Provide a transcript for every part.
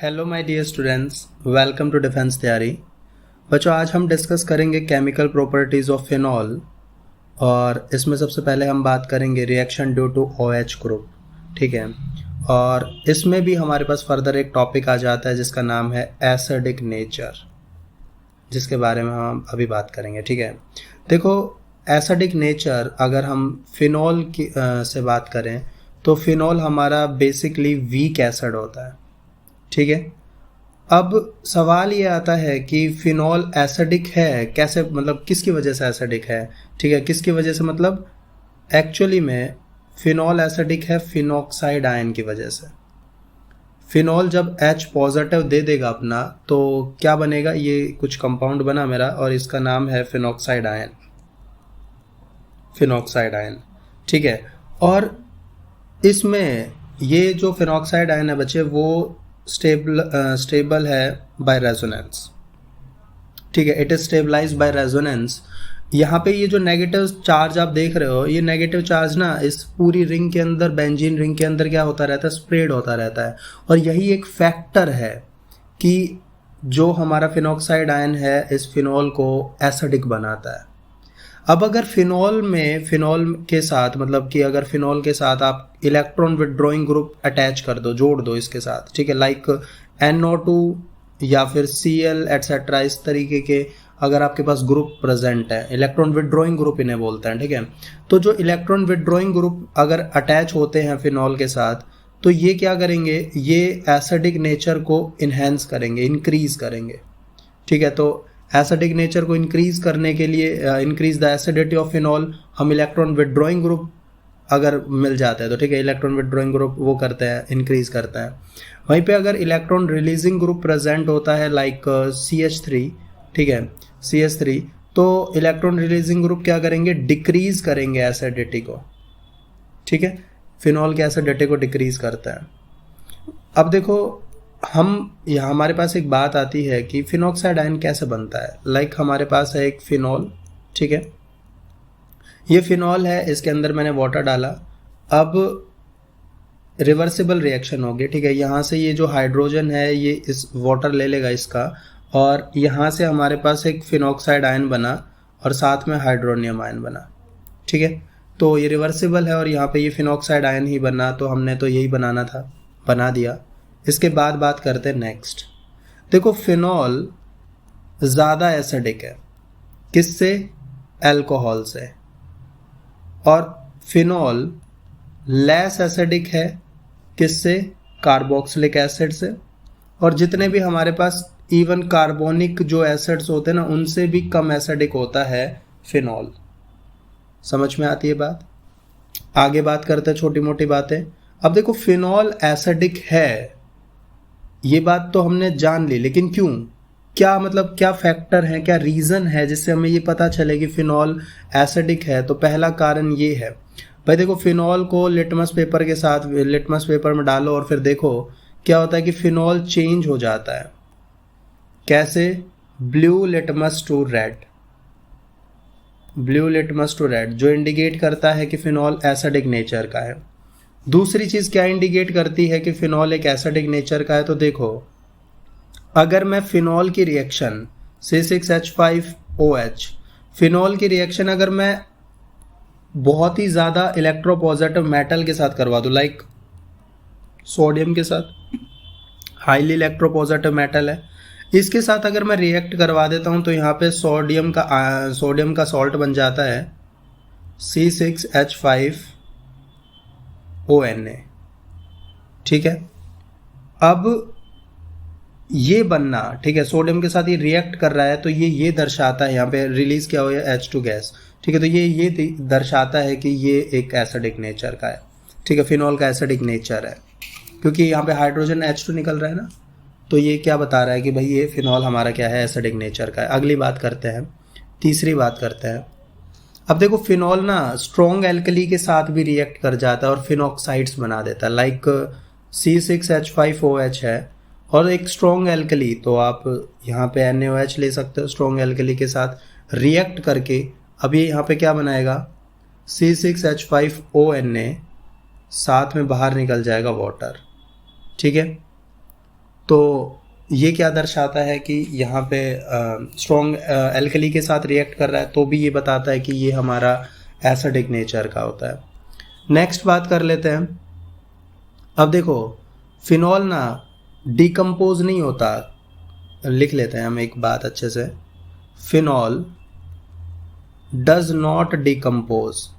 Hello my dear students, welcome to defence Tayari. बच्चों, आज हम डिस्कस करेंगे केमिकल प्रॉपर्टीज़ ऑफ फिनॉल। और इसमें सबसे पहले हम बात करेंगे reaction due to OH group. ठीक है। और इसमें भी हमारे पास फर्दर एक टॉपिक आ जाता है जिसका नाम है एसिडिक नेचर, जिसके बारे में हम अभी बात करेंगे। ठीक है। देखो, एसिडिक नेचर अगर हम फिनॉल की से बात करें तो फिनॉल हमारा बेसिकली वीक एसिड होता है। ठीक है। अब सवाल ये आता है कि फिनॉल एसिडिक है कैसे, मतलब किसकी वजह से एसिडिक है। ठीक है, किसकी वजह से मतलब एक्चुअली में फिनॉल एसिडिक है फिनॉक्साइड आयन की वजह से। फिनॉल जब H पॉजिटिव दे देगा अपना तो क्या बनेगा, ये कुछ कंपाउंड बना मेरा और इसका नाम है फिनॉक्साइड आयन। Phenoxide ion. ठीक है। और इसमें ये जो फिनॉक्साइड आयन है बच्चे, वो स्टेबल है बाय रेजोनेंस। ठीक है, it is stabilised by resonance. यहाँ पे ये जो नेगेटिव चार्ज आप देख रहे हो, ये नेगेटिव चार्ज ना इस पूरी रिंग के अंदर, बेंजीन रिंग के अंदर क्या होता रहता है, स्प्रेड होता रहता है। और यही एक फैक्टर है कि जो हमारा फिनॉक्साइड आयन है इस फिनॉल को एसिडिक बनाता है। अब अगर फिनॉल के साथ, मतलब कि अगर फिनॉल के साथ आप इलेक्ट्रॉन विड्रॉइंग ग्रुप अटैच कर दो, जोड़ दो इसके साथ, ठीक है, लाइक NO2 या फिर Cl एटसेट्रा, इस तरीके के अगर आपके पास ग्रुप प्रेजेंट है, इलेक्ट्रॉन विड्रॉइंग ग्रुप इन्हें बोलते हैं। ठीक है। तो जो इलेक्ट्रॉन विड्रॉइंग ग्रुप अगर अटैच होते हैं फिनॉल के साथ, तो ये क्या करेंगे, ये एसिडिक नेचर को इन्हेंस करेंगे, इंक्रीज करेंगे। ठीक है। तो एसिडिक नेचर को इंक्रीज करने के लिए, increase the acidity of phenol, हम इलेक्ट्रॉन विड्रॉइंग ग्रुप अगर मिल जाता है तो ठीक है, इलेक्ट्रॉन विड्रॉइंग ग्रुप वो करते हैं, इंक्रीज करता है। वहीं पे अगर इलेक्ट्रॉन रिलीजिंग ग्रुप प्रेजेंट होता है लाइक CH3, ठीक है, CH3, तो इलेक्ट्रॉन रिलीजिंग ग्रुप क्या करेंगे, डिक्रीज करेंगे एसिडिटी को। ठीक है, फिनॉल के एसिडिटी को डिक्रीज करता है। अब देखो, हम यहाँ हमारे पास एक बात आती है कि फिनॉक्साइड आयन कैसे बनता है। लाइक हमारे पास है एक फिनॉल, ठीक है, ये फिनॉल है, इसके अंदर मैंने वाटर डाला। अब रिवर्सिबल रिएक्शन होगी। ठीक है, यहाँ से ये जो हाइड्रोजन है ये इस वाटर ले लेगा इसका, और यहाँ से हमारे पास एक फिनॉक्साइड आयन बना और साथ में हाइड्रोनियम आयन बना। ठीक है, तो ये रिवर्सिबल है और यहाँ पे ये फिनॉक्साइड आयन ही बना, तो हमने तो यही बनाना था, बना दिया। इसके बाद बात करते हैं नेक्स्ट। देखो, फिनॉल ज़्यादा एसिडिक है किससे, अल्कोहल से, और फिनॉल लेस एसिडिक है किससे, कार्बोक्सिलिक एसिड से। और जितने भी हमारे पास इवन कार्बोनिक जो एसिड्स होते हैं ना, उनसे भी कम एसिडिक होता है फिनॉल। समझ में आती है बात। आगे बात करते हैं छोटी मोटी बातें। अब देखो, फिनॉल एसिडिक है, ये बात तो हमने जान ली, लेकिन क्यों, क्या मतलब, क्या फैक्टर है, क्या रीज़न है जिससे हमें ये पता चले कि फिनॉल एसिडिक है। तो पहला कारण ये है भाई, देखो, फिनॉल को लिटमस पेपर के साथ, लिटमस पेपर में डालो और फिर देखो क्या होता है कि फिनॉल चेंज हो जाता है। कैसे, blue litmus to red, blue litmus to red, जो इंडिकेट करता है कि फिनॉल एसिडिक नेचर का है। दूसरी चीज़ क्या इंडिकेट करती है कि फिनॉल एक एसिडिक नेचर का है, तो देखो, अगर मैं फिनॉल की रिएक्शन C6H5OH, फिनॉल की रिएक्शन अगर मैं बहुत ही ज़्यादा इलेक्ट्रोपॉजिटिव मेटल के साथ करवा दूँ, लाइक सोडियम के साथ, हाईली इलेक्ट्रोपॉजिटिव मेटल है, इसके साथ अगर मैं रिएक्ट करवा देता हूँ तो यहाँ पे सोडियम का सॉल्ट बन जाता है C6H5ONa। ठीक है, अब ये बनना, ठीक है, सोडियम के साथ ये रिएक्ट कर रहा है, तो ये दर्शाता है, यहाँ पे रिलीज क्या हुआ है, H2 गैस। ठीक है, तो ये दर्शाता है कि ये एक एसिडिक नेचर का है। ठीक है, फिनॉल का एसिडिक नेचर है, क्योंकि यहाँ पे हाइड्रोजन H2 निकल रहा है ना, तो ये क्या बता रहा है कि भाई ये फिनॉल हमारा क्या है, एसिडिक नेचर का है। अगली बात करते हैं, तीसरी बात करते हैं। अब देखो, फिनॉल ना स्ट्रॉन्ग एल्कली के साथ भी रिएक्ट कर जाता है और फिनॉक्साइड्स बना देता है। लाइक C6H5OH है और एक स्ट्रॉन्ग एल्कली, तो आप यहाँ पे NaOH ले सकते हो स्ट्रॉन्ग एल्कली के साथ रिएक्ट करके। अब ये यहाँ पे क्या बनाएगा, C6H5ONa, साथ में बाहर निकल जाएगा वाटर। ठीक है, तो ये क्या दर्शाता है कि यहाँ पे स्ट्रॉन्ग एल्कली के साथ रिएक्ट कर रहा है, तो भी ये बताता है कि ये हमारा एसिडिक नेचर का होता है। नेक्स्ट बात कर लेते हैं। अब देखो फिनॉल ना डिकम्पोज नहीं होता, लिख लेते हैं हम एक बात अच्छे से, phenol does not decompose,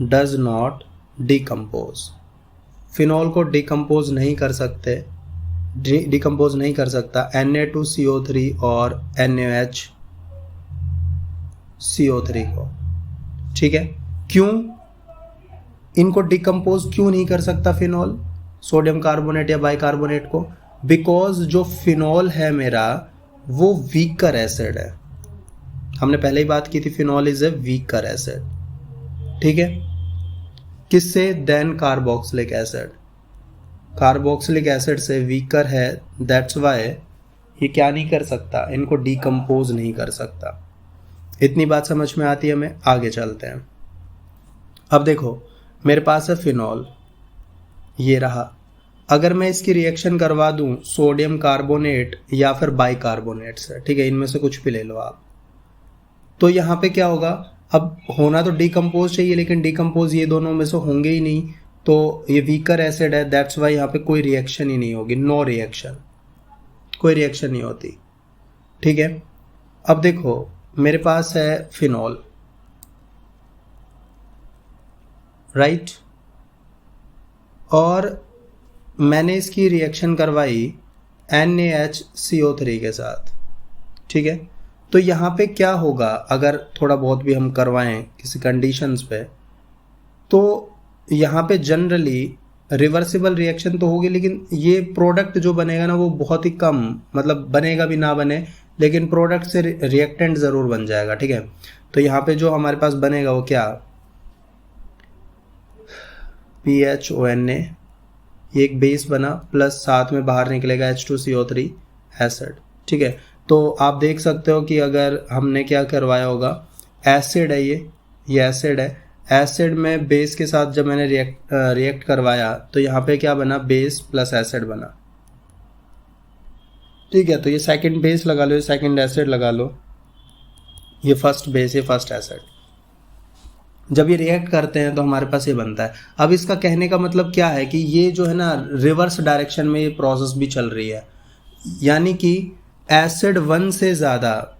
does not decompose. Phenol को डिकम्पोज नहीं कर सकते, डिकम्पोज नहीं कर सकता Na2CO3 और NaHCO3 को। ठीक है, क्यों इनको डिकम्पोज क्यों नहीं कर सकता फिनॉल, सोडियम कार्बोनेट या बाइकार्बोनेट को? बिकॉज जो फिनॉल है मेरा वो वीकर एसिड है। हमने पहले ही बात की थी, phenol is a weaker acid. ठीक है, किससे? Then carboxylic acid. Carboxylic acid से वीकर है, दैट्स वाई ये क्या नहीं कर सकता, इनको डिकम्पोज नहीं कर सकता। इतनी बात समझ में आती है हमें, आगे चलते हैं। अब देखो मेरे पास है फिनॉल, ये रहा। अगर मैं इसकी रिएक्शन करवा दूं सोडियम कार्बोनेट या फिर बाइकार्बोनेट से, ठीक है, इनमें से कुछ भी ले लो आप, तो यहाँ पे क्या होगा? अब होना तो डिकम्पोज चाहिए, लेकिन डिकम्पोज ये दोनों में से होंगे ही नहीं, तो ये वीकर एसिड है, दैट्स वाई यहाँ पे कोई रिएक्शन ही नहीं होगी, नो रिएक्शन, कोई रिएक्शन नहीं होती। ठीक है, अब देखो मेरे पास है फिनॉल, राइट, और मैंने इसकी रिएक्शन करवाई NaHCO3 के साथ। ठीक है, तो यहाँ पे क्या होगा अगर थोड़ा बहुत भी हम करवाएं किसी कंडीशंस पे, तो यहाँ पे जनरली रिवर्सिबल रिएक्शन तो होगी, लेकिन ये प्रोडक्ट जो बनेगा ना वो बहुत ही कम, मतलब बनेगा भी ना बने, लेकिन प्रोडक्ट से रिएक्टेंट ज़रूर बन जाएगा। ठीक है, तो यहाँ पे जो हमारे पास बनेगा वो क्या, PHONA, ये एक बेस बना, प्लस साथ में बाहर निकलेगा H2CO3 एसिड। ठीक है, तो आप देख सकते हो कि अगर हमने क्या करवाया होगा, एसिड है ये एसिड है, एसिड में बेस के साथ जब मैंने रिएक्ट करवाया तो यहाँ पे क्या बना, बेस प्लस एसिड बना। ठीक है, तो ये सेकंड बेस लगा लो, ये सेकंड एसिड लगा लो, ये फर्स्ट बेस, ये फर्स्ट एसिड। जब ये रिएक्ट करते हैं तो हमारे पास ये बनता है। अब इसका कहने का मतलब क्या है कि ये जो है ना रिवर्स डायरेक्शन में ये प्रोसेस भी चल रही है, यानी कि एसिड 1 से ज़्यादा,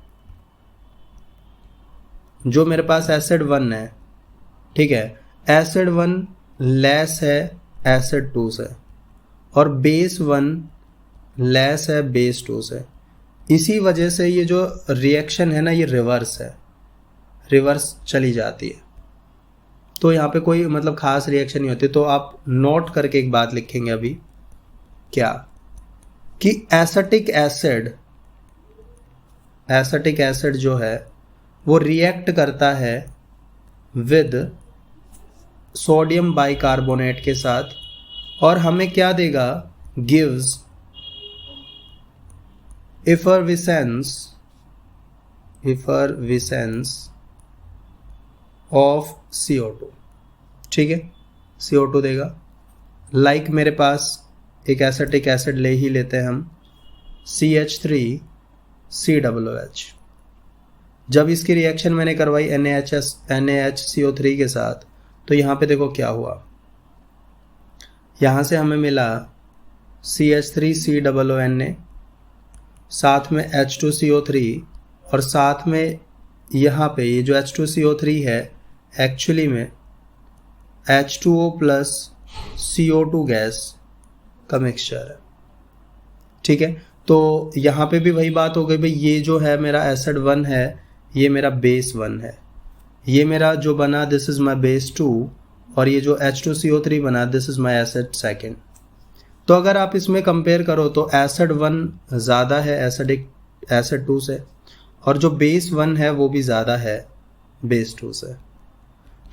जो मेरे पास एसिड 1 है, ठीक है, एसिड 1 लेस है एसिड 2 से, और बेस 1 लेस है बेस 2 से। इसी वजह से ये जो रिएक्शन है ना ये रिवर्स है, रिवर्स चली जाती है, तो यहाँ पे कोई मतलब खास रिएक्शन नहीं होती। तो आप नोट करके एक बात लिखेंगे अभी, क्या, कि एसिटिक एसिड जो है वो रिएक्ट करता है विद सोडियम बाइकार्बोनेट के साथ, और हमें क्या देगा, गिव्स effervescence ऑफ CO2। ठीक है, CO2 देगा। लाइक मेरे पास एक एसिटिक एसिड ले ही लेते हैं हम, CH3COOH। जब इसकी रिएक्शन मैंने करवाई NaHCO3 के साथ, तो यहाँ पे देखो क्या हुआ, यहाँ से हमें मिला CH3COONA, साथ में H2CO3, और साथ में यहाँ पे ये जो H2CO3 है एक्चुअली में H2O प्लस CO2 गैस का मिक्सचर है। ठीक है, तो यहाँ पे भी वही बात हो गई भाई, ये जो है मेरा एसिड 1 है, ये मेरा बेस 1 है, ये मेरा जो बना दिस इज माई बेस 2, और ये जो H2CO3 बना दिस इज माई एसिड 2। तो अगर आप इसमें कंपेयर करो तो एसिड 1 ज़्यादा है एसिड 2 से, और जो बेस 1 है वो भी ज़्यादा है बेस 2 से।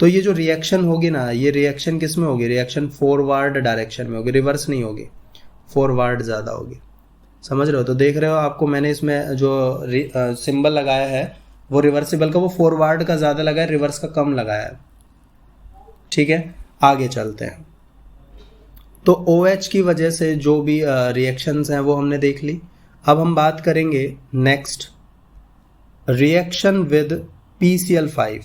तो ये जो रिएक्शन होगी ना, ये रिएक्शन किस में होगी, रिएक्शन फॉरवर्ड डायरेक्शन में होगी, रिवर्स नहीं होगी, फॉरवर्ड ज़्यादा होगी। समझ रहे हो? तो देख रहे हो आपको मैंने इसमें जो सिंबल लगाया है वो रिवर्सिबल का, वो फॉरवर्ड का ज़्यादा लगा है, रिवर्स का कम लगाया है। ठीक है, आगे चलते हैं। तो OH की वजह से जो भी रिएक्शंस हैं वो हमने देख ली। अब हम बात करेंगे next reaction with PCl5।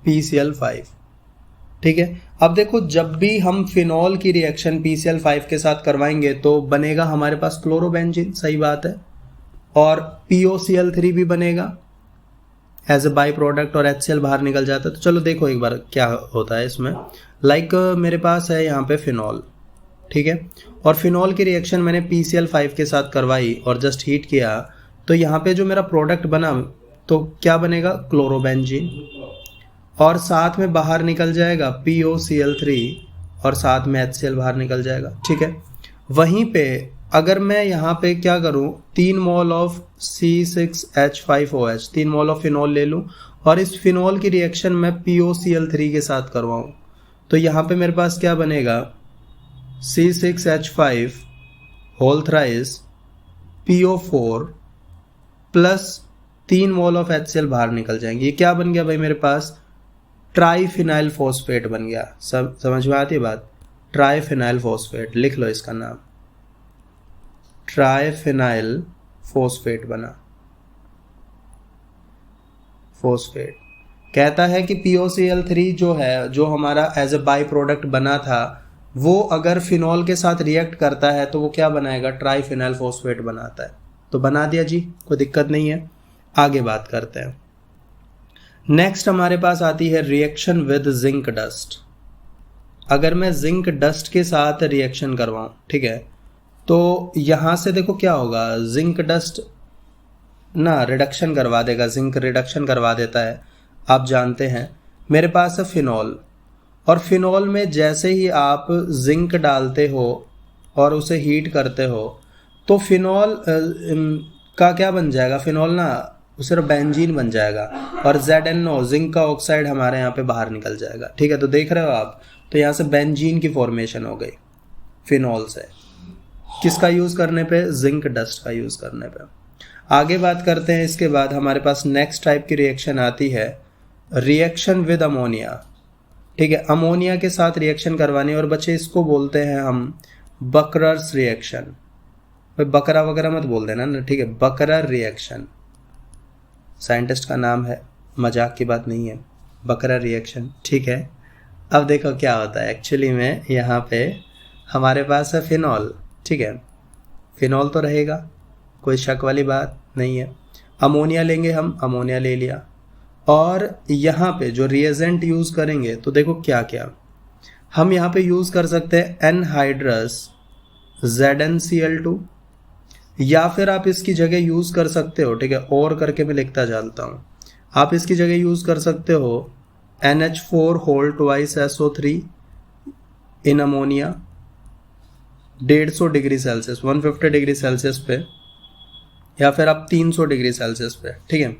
PCl5, ठीक है। अब देखो, जब भी हम फिनॉल की रिएक्शन PCl5 के साथ करवाएंगे तो बनेगा हमारे पास क्लोरोबेंजीन, सही बात है, और POCl3 भी बनेगा एज ए बाई प्रोडक्ट, और HCl बाहर निकल जाता है। तो चलो देखो एक बार क्या होता है इसमें। लाइक मेरे पास है यहाँ पे फिनॉल, ठीक है, और फिनॉल की रिएक्शन मैंने PCl5 के साथ करवाई और जस्ट हीट किया, तो यहाँ पे जो मेरा प्रोडक्ट बना तो क्या बनेगा, क्लोरोबेंजीन, और साथ में बाहर निकल जाएगा POCl3, और साथ में HCl बाहर निकल जाएगा, ठीक है। वहीं पे अगर मैं यहाँ पे क्या करूँ, 3 mole of C6H5OH, 3 mole of phenol ले लूँ और इस फिनॉल की रिएक्शन मैं POCl3 के साथ करवाऊँ, तो यहाँ पे मेरे पास क्या बनेगा, C6H5 whole thrice PO4 plus 3 mole of HCl बाहर निकल जाएंगे। ये क्या बन गया भाई, मेरे पास ट्राईफिनाइल फॉस्फेट बन गया। सब समझ में आती है बात, ट्राईफिनाइल फॉस्फेट, लिख लो इसका नाम, ट्राईफिनाइल फॉस्फेट बना। फॉस्फेट कहता है कि POCl3 जो है, जो हमारा एज ए बाई प्रोडक्ट बना था, वो अगर फिनॉल के साथ रिएक्ट करता है तो वो क्या बनाएगा, ट्राईफिनाइल फॉस्फेट बनाता है। तो बना दिया जी, कोई दिक्कत नहीं है। आगे बात करते हैं। नेक्स्ट हमारे पास आती है रिएक्शन विद जिंक डस्ट। अगर मैं जिंक डस्ट के साथ रिएक्शन करवाऊं, ठीक है, तो यहाँ से देखो क्या होगा, जिंक डस्ट ना रिडक्शन करवा देगा, जिंक रिडक्शन करवा देता है, आप जानते हैं। मेरे पास है फिनॉल, और फिनॉल में जैसे ही आप जिंक डालते हो और उसे हीट करते हो तो फिनॉल का क्या बन जाएगा, फिनॉल ना सिर्फ बेंजीन बन जाएगा, और ZNO जिंक का ऑक्साइड हमारे यहाँ पे बाहर निकल जाएगा, ठीक है। तो देख रहे हो आप, तो यहाँ से बेंजीन की फॉर्मेशन हो गई फिनॉल से, किसका यूज़ करने पे, जिंक डस्ट का यूज़ करने पे। आगे बात करते हैं। इसके बाद हमारे पास नेक्स्ट टाइप की रिएक्शन आती है रिएक्शन विद अमोनिया, ठीक है। अमोनिया के साथ रिएक्शन करवानी, और बच्चे इसको बोलते हैं हम बकरर्स रिएक्शन। भाई बकरा वगैरह मत बोल देना ना, ठीक है, बकरर रिएक्शन साइंटिस्ट का नाम है, मजाक की बात नहीं है, बकरर रिएक्शन, ठीक है। अब देखो क्या होता है एक्चुअली में, यहाँ पे हमारे पास है फिनॉल, ठीक है, फिनॉल तो रहेगा, कोई शक वाली बात नहीं है। अमोनिया लेंगे हम, अमोनिया ले लिया, और यहाँ पे जो रिएजेंट यूज़ करेंगे तो देखो क्या क्या हम यहाँ पे यूज़ कर सकते हैं, एनहाइड्रस ZnCl2, या फिर आप इसकी जगह यूज़ कर सकते हो, ठीक है, और करके मैं लिखता चलता हूँ, आप इसकी जगह यूज़ कर सकते हो NH4 whole twice SO3 in ammonia 150 degree Celsius, 150 degree Celsius पे, या फिर आप 300 डिग्री सेल्सियस पे, ठीक है।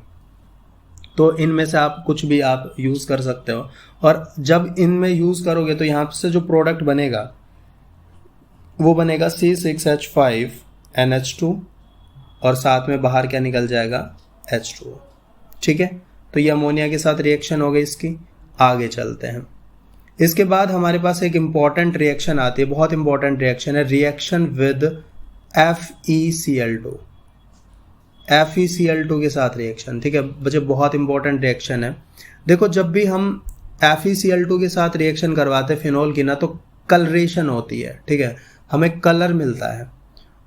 तो इनमें से आप कुछ भी आप यूज़ कर सकते हो, और जब इनमें यूज़ करोगे तो यहाँ से जो प्रोडक्ट बनेगा वो बनेगा C6H5NH2, और साथ में बाहर क्या निकल जाएगा, H2O, ठीक है। तो ये अमोनिया के साथ रिएक्शन हो गई इसकी। आगे चलते हैं। इसके बाद हमारे पास एक इम्पॉर्टेंट रिएक्शन आती है, बहुत इंपॉर्टेंट रिएक्शन है, रिएक्शन विद FeCl2। FeCl2 के साथ रिएक्शन, ठीक है बच्चे, बहुत इंपॉर्टेंट रिएक्शन है। देखो, जब भी हम FeCl2 के साथ रिएक्शन करवाते हैं फिनॉल की ना, तो कलरेशन होती है, ठीक है, हमें कलर मिलता है।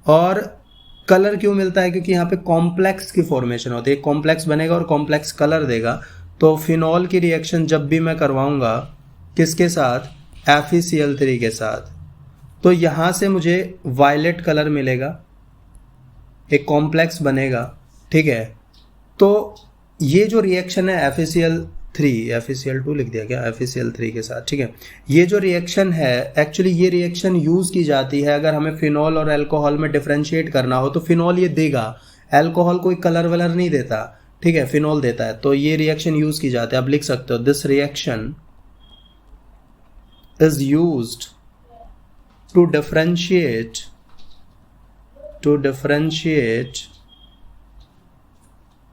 और कलर क्यों मिलता है, क्योंकि यहाँ पे कॉम्प्लेक्स की फॉर्मेशन होती है, कॉम्प्लेक्स बनेगा और कॉम्प्लेक्स कलर देगा। तो फिनॉल की रिएक्शन जब भी मैं करवाऊँगा किसके साथ, FeCl3 के साथ, तो यहाँ से मुझे वायलेट कलर मिलेगा, एक कॉम्प्लेक्स बनेगा, ठीक है। तो ये जो रिएक्शन है FeCl2 लिख दिया क्या, FeCl3 के साथ, ठीक है। ये जो रिएक्शन है एक्चुअली, ये रिएक्शन यूज़ की जाती है अगर हमें फिनॉल और अल्कोहल में डिफरेंशिएट करना हो। तो फिनॉल ये देगा, अल्कोहल कोई कलर वलर नहीं देता, ठीक है, फिनॉल देता है। तो ये रिएक्शन यूज़ की जाती है। आप लिख सकते हो, this reaction is used to differentiate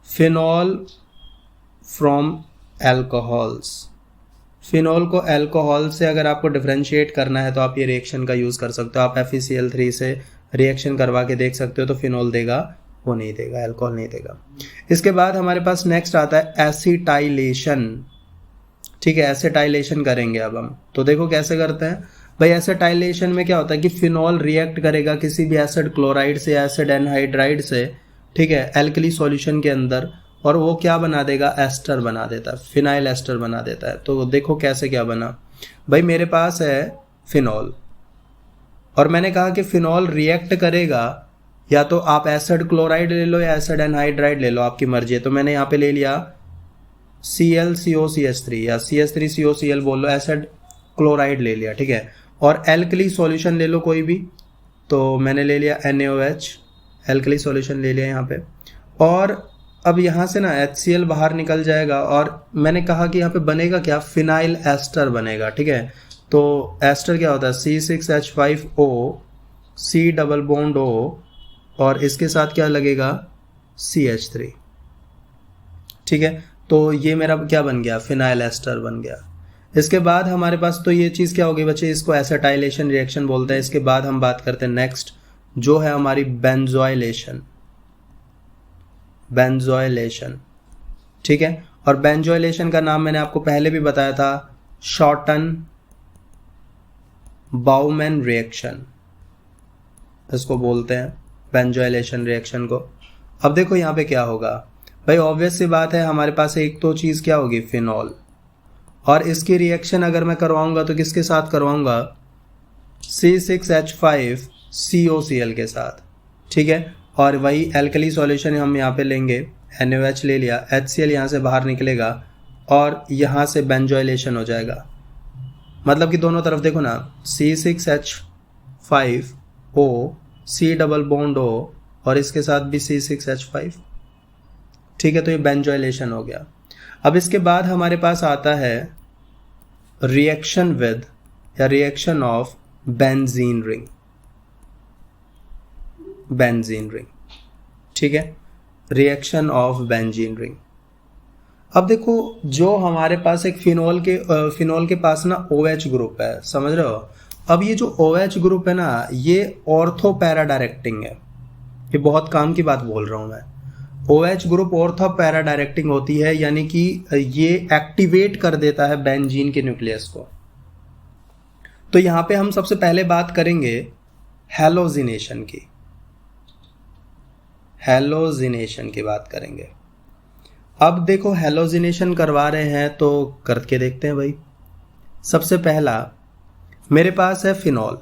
phenol from alcohols, phenol को अल्कोहल से अगर आपको डिफरेंशिएट करना है तो आप ये रिएक्शन का यूज़ कर सकते हो। आप FeCl3 से रिएक्शन करवा के देख सकते हो, तो फिनॉल देगा, वो नहीं देगा, अल्कोहल नहीं देगा। इसके बाद हमारे पास नेक्स्ट आता है एसिटाइलेशन। ठीक है, एसिटाइलेशन करेंगे अब हम। तो देखो कैसे करते हैं भाई। एसिटाइलेशन में क्या होता है कि फिनॉल रिएक्ट करेगा किसी भी एसिड क्लोराइड से, एसिड एनहाइड्राइड से, ठीक है, एल्कली सॉल्यूशन के अंदर, और वो क्या बना देगा, एस्टर बना देता है, फिनाइल एस्टर बना देता है। तो देखो कैसे क्या बना भाई। मेरे पास है फिनॉल और मैंने कहा कि फिनॉल रिएक्ट करेगा, या तो आप एसिड क्लोराइड ले लो या एसिड एनहाइड्राइड ले लो, आपकी मर्जी है। तो मैंने यहाँ पे ले लिया ClCOCH3 या CH3COCl बोल लो, एसिड क्लोराइड ले लिया, ठीक है। और एल्कली सॉल्यूशन ले लो कोई भी, तो मैंने ले लिया NaOH, एल्कली सॉल्यूशन ले लिया यहाँ पे। और अब यहाँ से ना HCl बाहर निकल जाएगा, और मैंने कहा कि यहाँ पे बनेगा क्या, फिनाइल एस्टर बनेगा, ठीक है। तो एस्टर क्या होता है, C6H5O, C double bond O, और इसके साथ क्या लगेगा, CH3, ठीक है। तो ये मेरा क्या बन गया, फिनाइल एस्टर बन गया। इसके बाद हमारे पास तो ये चीज़ क्या होगी बच्चे, इसको एसिटाइलेशन रिएक्शन बोलते हैं। इसके बाद हम बात करते हैं नेक्स्ट, जो है हमारी बेंजोइलेशन। बेंजोइलेशन, ठीक है। और बेंजोइलेशन का नाम मैंने आपको पहले भी बताया था, शॉर्टन बाउमैन रिएक्शन इसको बोलते हैं, बेंजोइलेशन रिएक्शन को। अब देखो यहाँ पे क्या होगा भाई, ऑब्वियस सी बात है, हमारे पास एक तो चीज़ क्या होगी, फिनॉल, और इसकी रिएक्शन अगर मैं करवाऊंगा तो किसके साथ करवाऊंगा, C6H5COCl के साथ, ठीक है। और वही एल्कली सॉल्यूशन हम यहाँ पे लेंगे, NaOH ले लिया, HCl यहाँ से बाहर निकलेगा, और यहाँ से बेंजोइलेशन हो जाएगा। मतलब कि दोनों तरफ देखो ना, C6H5O, C double bond O, और इसके साथ भी C6H5, ठीक है। तो ये बेंजोइलेशन हो गया। अब इसके बाद हमारे पास आता है रिएक्शन विद या reaction of benzene ring. Benzene ring, ठीक है, रिएक्शन ऑफ बेंजीन रिंग। अब देखो, जो हमारे पास एक फिनॉल के पास ना OH ग्रुप है, समझ रहे हो। अब ये जो OH ग्रुप है ना, ये ऑर्थो पैरा डायरेक्टिंग है। ये बहुत काम की बात बोल रहा हूं मैं। OH group ortho para directing होती है, यानी कि ये एक्टिवेट कर देता है बेंजीन के न्यूक्लियस को। तो यहां पे हम सबसे पहले बात करेंगे हैलोजिनेशन की। हैलोजिनेशन की बात करेंगे। अब देखो, हैलोजिनेशन करवा रहे हैं तो करके देखते हैं भाई। सबसे पहला मेरे पास है फिनॉल,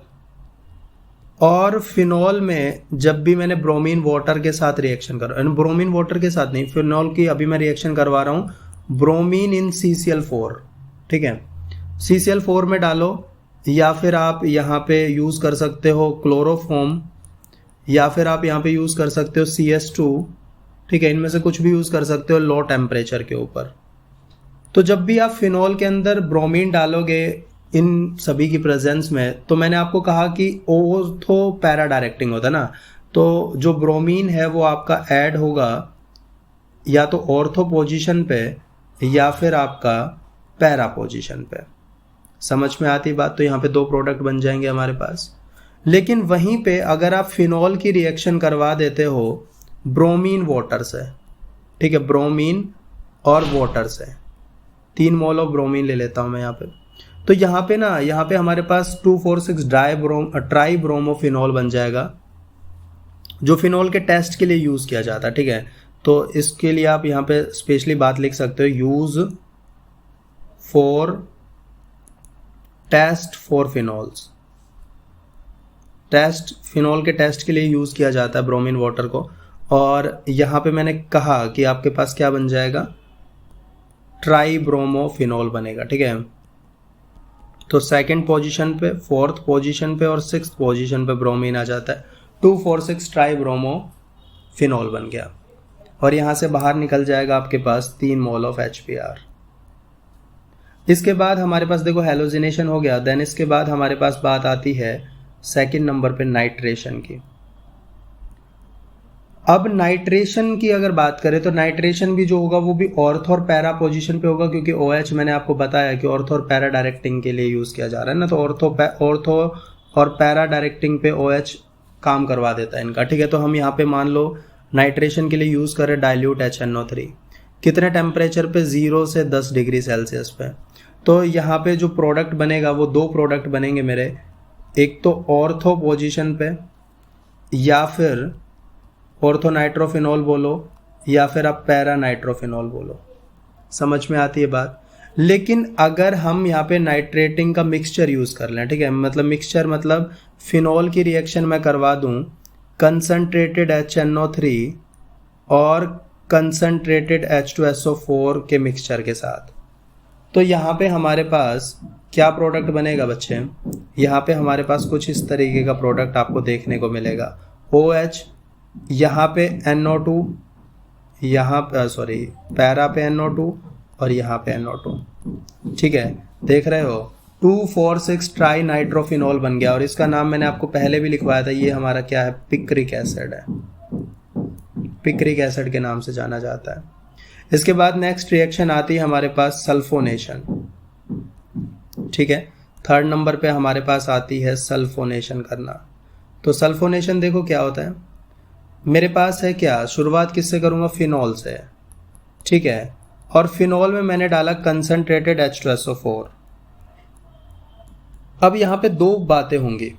और फिनॉल में जब भी मैंने ब्रोमीन वाटर के साथ रिएक्शन कर, ब्रोमीन वाटर के साथ नहीं, फिनॉल की अभी मैं रिएक्शन करवा रहा हूं ब्रोमीन इन CCl4, ठीक है। CCl4 में डालो, या फिर आप यहाँ पे यूज कर सकते हो क्लोरोफॉर्म, या फिर आप यहाँ पे यूज कर सकते हो CS2, ठीक है। इनमें से कुछ भी यूज कर सकते हो लो टेम्परेचर के ऊपर। तो जब भी आप फिनॉल के अंदर ब्रोमीन डालोगे इन सभी की प्रेजेंस में, तो मैंने आपको कहा कि ऑर्थो पैरा डायरेक्टिंग होता है ना, तो जो ब्रोमीन है वो आपका ऐड होगा या तो ऑर्थो पोजीशन पे या फिर आपका पैरा पोजीशन पे। समझ में आती बात। तो यहाँ पे दो प्रोडक्ट बन जाएंगे हमारे पास। लेकिन वहीं पे अगर आप फिनॉल की रिएक्शन करवा देते हो ब्रोमीन वाटर से, ठीक है, ब्रोमीन और वाटर से, 3 मोल ऑफ ब्रोमीन ले लेता हूं मैं यहाँ पे। तो यहाँ पे ना, यहाँ पे हमारे पास 2,4,6 ट्राई ब्रोमोफिनॉल बन जाएगा, जो फिनॉल के टेस्ट के लिए यूज किया जाता है, ठीक है। तो इसके लिए आप यहाँ पे स्पेशली बात लिख सकते हो, use for test for phenols. Test, phenol के टेस्ट के लिए यूज किया जाता है ब्रोमीन वाटर को। और यहाँ पे मैंने कहा कि आपके पास क्या बन जाएगा, ट्राई ब्रोमोफिनॉल बनेगा, ठीक है। तो सेकंड पोजीशन पे, फोर्थ पोजीशन पे और सिक्स्थ पोजीशन पे ब्रोमीन आ जाता है। 2,4,6 ट्राई ब्रोमोफिनॉल बन गया, और यहाँ से बाहर निकल जाएगा आपके पास 3 मोल ऑफ HBr। इसके बाद हमारे पास देखो हेलोजिनेशन हो गया। देन इसके बाद हमारे पास बात आती है सेकंड नंबर पे नाइट्रेशन की। अब नाइट्रेशन की अगर बात करें तो नाइट्रेशन भी जो होगा वो भी ऑर्थो और पैरा पोजीशन पे होगा, क्योंकि OH मैंने आपको बताया कि ऑर्थो और पैरा डायरेक्टिंग के लिए यूज़ किया जा रहा है ना, तो ऑर्थो और पैरा डायरेक्टिंग पे OH काम करवा देता है इनका, ठीक है। तो हम यहाँ पे मान लो नाइट्रेशन के लिए यूज़ करें डाइल्यूट HNO3, कितने टेम्परेचर पे, 0 से 10 डिग्री सेल्सियस पे। तो यहाँ पे जो प्रोडक्ट बनेगा वो दो प्रोडक्ट बनेंगे मेरे, एक तो ऑर्थो पोजीशन पे या फिर ऑर्थो नाइट्रोफिनॉल बोलो या फिर आप पैरा नाइट्रोफिनॉल बोलो। समझ में आती है बात। लेकिन अगर हम यहाँ पे नाइट्रेटिंग का मिक्सचर यूज़ कर लें, ठीक है, मतलब मिक्सचर मतलब फिनॉल की रिएक्शन मैं करवा दूँ कंसनट्रेटेड HNO3 और कंसनट्रेटेड H2SO4 के मिक्सचर के साथ, तो यहाँ पे हमारे पास क्या प्रोडक्ट बनेगा बच्चे, यहाँ पे हमारे पास कुछ इस तरीके का प्रोडक्ट आपको देखने को मिलेगा। OH, यहाँ पे NO2, यहाँ पे सॉरी पैरा पे NO2 और यहाँ पे NO2, ठीक है, देख रहे हो 2,4,6 ट्राई नाइट्रोफिनॉल बन गया। और इसका नाम मैंने आपको पहले भी लिखवाया था, ये हमारा क्या है, पिक्रिक एसिड है, पिक्रिक एसिड के नाम से जाना जाता है। इसके बाद नेक्स्ट रिएक्शन आती है हमारे पास सल्फोनेशन, ठीक है, 3rd नंबर पे हमारे पास आती है सल्फोनेशन करना। तो सल्फोनेशन देखो क्या होता है, मेरे पास है क्या, शुरुआत किससे करूँगा, फिनॉल से, ठीक है, और फिनॉल में मैंने डाला कंसनट्रेटेड H2SO4। अब यहाँ पे दो बातें होंगी।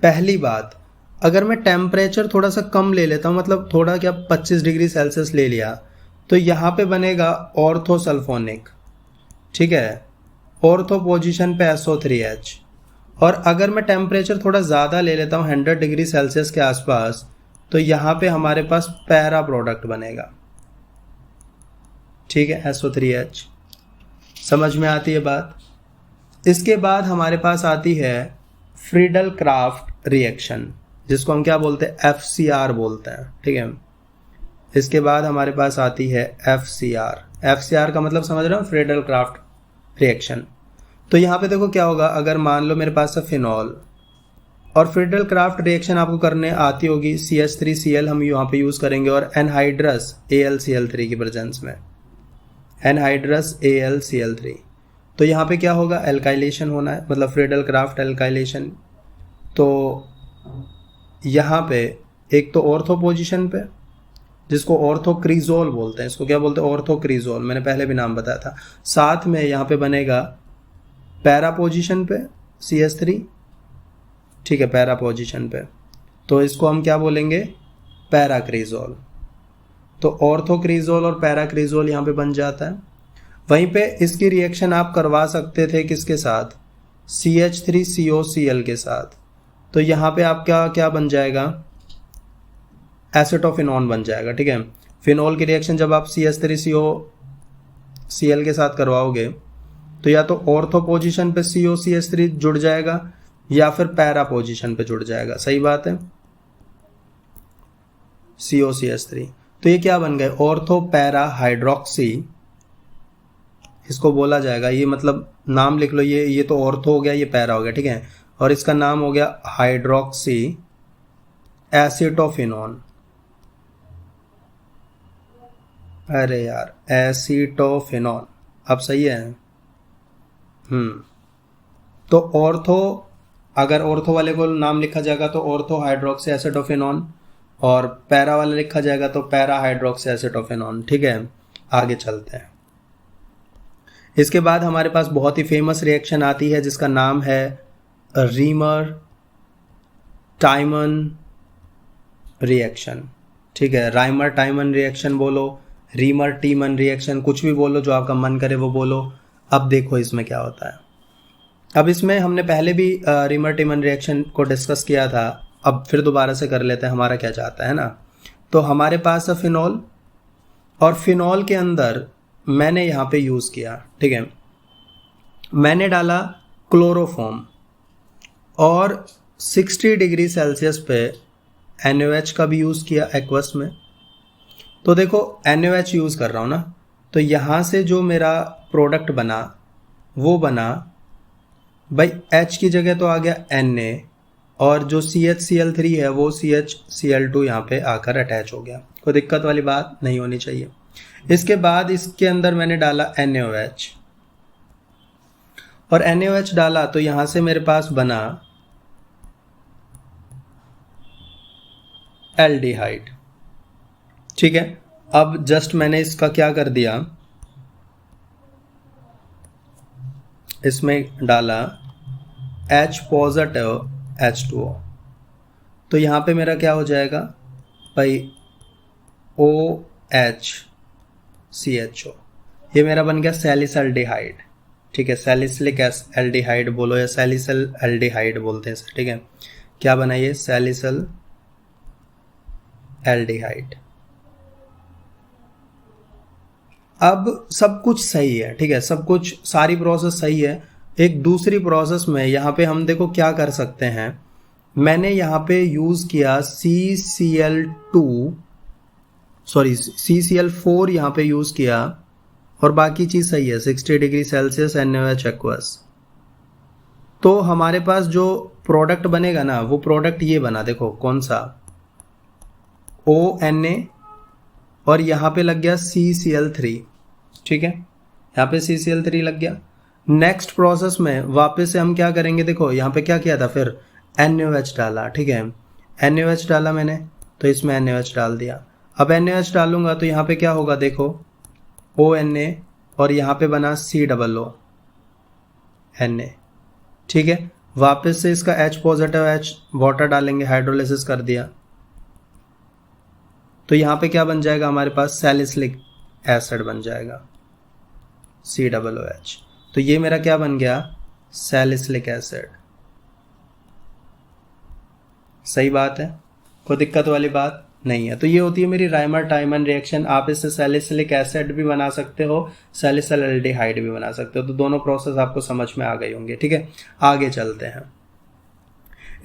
पहली बात, अगर मैं टेम्परेचर थोड़ा सा कम ले लेता हूँ, मतलब थोड़ा क्या 25 डिग्री सेल्सियस ले लिया, तो यहाँ पे बनेगा ऑर्थोसल्फोनिक, ठीक है, ऑर्थो पोजीशन पे SO3H। और अगर मैं टेम्परेचर थोड़ा ज़्यादा ले लेता हूँ 100 डिग्री सेल्सियस के आसपास, तो यहाँ पे हमारे पास पैरा प्रोडक्ट बनेगा, ठीक है, SO3H। समझ में आती है बात। इसके बाद हमारे पास आती है फ्रीडल क्राफ्ट रिएक्शन, जिसको हम क्या बोलते हैं, FCR बोलते हैं, ठीक है। इसके बाद हमारे पास आती है FCR का मतलब समझ रहे हो, फ्रीडल क्राफ्ट रिएक्शन। तो यहाँ पे देखो क्या होगा, अगर मान लो मेरे पास है फिनॉल और फ्रीडल क्राफ्ट रिएक्शन आपको करने आती होगी, CH3Cl हम यहाँ पे यूज़ करेंगे और एनहाइड्रस AlCl3 की प्रेजेंस में, एनहाइड्रस AlCl3। तो यहाँ पे क्या होगा, एल्काइलेशन होना है, मतलब फ्रीडल क्राफ्ट एल्काइलेशन। तो यहाँ पे एक तो ऑर्थो पोजीशन पे, जिसको ऑर्थोक्रिजोल बोलते हैं, इसको क्या बोलते हैं, ऑर्थोक्रिजोल, मैंने पहले भी नाम बताया था। साथ में यहाँ पे बनेगा पैरा पोजीशन पे CH3, ठीक है, पैरा पोजीशन पे, तो इसको हम क्या बोलेंगे, पैराक्रिजोल। तो ऑर्थोक्रिजोल और पैराक्रिजोल यहाँ पे बन जाता है। वहीं पे इसकी रिएक्शन आप करवा सकते थे किसके साथ, CH3COCl के साथ। तो यहाँ पे आपका क्या बन जाएगा, एसिटोफिनॉन बन जाएगा, ठीक है। फिनॉल की रिएक्शन जब आप CH3COCl के साथ करवाओगे तो या तो ऑर्थो पोजीशन पे COCH3 जुड़ जाएगा या फिर पैरा पोजीशन पे जुड़ जाएगा, सही बात है, COCH3। तो ये क्या बन गए, ऑर्थो पैरा हाइड्रोक्सी, इसको बोला जाएगा, ये मतलब नाम लिख लो, ये तो ऑर्थो हो गया, ये पैरा हो गया, ठीक है, और इसका नाम हो गया हाइड्रोक्सी एसिटोफिनॉन। अरे यार, एसिटोफिनॉन, अब सही है। तो ऑर्थो, अगर ऑर्थो वाले को नाम लिखा जाएगा तो ऑर्थो हाइड्रोक्सी एसिटोफिनॉन, और पैरा वाला लिखा जाएगा तो पैरा हाइड्रोक्सी एसिटोफिनॉन, ठीक है। आगे चलते हैं। इसके बाद हमारे पास बहुत ही फेमस रिएक्शन आती है जिसका नाम है रीमर टाइमन रिएक्शन, ठीक है, राइमर टाइमन रिएक्शन बोलो, रीमर टीमन रिएक्शन, कुछ भी बोलो, जो आपका मन करे वो बोलो। अब देखो इसमें क्या होता है। अब इसमें हमने पहले भी रीमर टीमन रिएक्शन को डिस्कस किया था, अब फिर दोबारा से कर लेते हैं, हमारा क्या चाहता है ना। तो हमारे पास है फिनॉल, और फिनॉल के अंदर मैंने यहाँ पे यूज़ किया, ठीक है, मैंने डाला क्लोरोफॉर्म और 60 डिग्री सेल्सियस पे NaOH का भी यूज़ किया एक्वस में। तो देखो NaOH यूज़ कर रहा हूँ ना, तो यहाँ से जो मेरा प्रोडक्ट बना वो बना भाई, H की जगह तो आ गया Na, और जो CHCl3 है वो CHCl2 यहाँ पे आकर अटैच हो गया। कोई दिक्कत वाली बात नहीं होनी चाहिए। इसके बाद इसके अंदर मैंने डाला NaOH, और NaOH डाला तो यहाँ से मेरे पास बना एल्डिहाइड। ठीक है, अब जस्ट मैंने इसका क्या कर दिया, इसमें डाला H पॉजिटिव H2O, तो यहाँ पे मेरा क्या हो जाएगा भाई OHCHO, ये मेरा बन गया सैलिसल्डिहाइड। ठीक है, सैलिसिलिक एल्डिहाइड बोलो या सैलिसल एल्डिहाइड बोलते हैं इसे। ठीक है, क्या बना ये सैलिसल एल्डिहाइड। अब सब कुछ सही है। ठीक है, सब कुछ सारी प्रोसेस सही है। एक दूसरी प्रोसेस में यहाँ पे हम देखो क्या कर सकते हैं, मैंने यहाँ पे यूज़ किया CCl4 यहाँ पे यूज़ किया, और बाकी चीज़ सही है, 60 डिग्री सेल्सियस NaOH एक्वस। तो हमारे पास जो प्रोडक्ट बनेगा ना, वो प्रोडक्ट ये बना, देखो कौन सा, ONA, और यहाँ पे लग गया CCl3। ठीक है, यहाँ पे CCl3 लग गया। नेक्स्ट प्रोसेस में वापस से हम क्या करेंगे, देखो यहाँ पे क्या किया था, फिर NaOH डाला। ठीक है, NaOH डाला मैंने, तो इसमें NaOH डाल दिया। अब NaOH डालूंगा तो यहाँ पे क्या होगा, देखो ONA, और यहाँ पे बना COO Na। ठीक है, वापस से इसका H पॉजिटिव H वाटर डालेंगे, हाइड्रोलिसिस कर दिया, तो यहाँ पे क्या बन जाएगा हमारे पास, सैलिसिलिक एसिड बन जाएगा COOH। तो ये मेरा क्या बन गया, सैलिसिलिक एसिड। सही बात है, कोई दिक्कत वाली बात नहीं है। तो ये होती है मेरी राइमर टाइमन रिएक्शन। आप इससे सैलिसिलिक एसिड भी बना सकते हो, सैलिसिल एल्डिहाइड भी बना सकते हो। तो दोनों प्रोसेस आपको समझ में आ गई होंगे। ठीक है, आगे चलते हैं।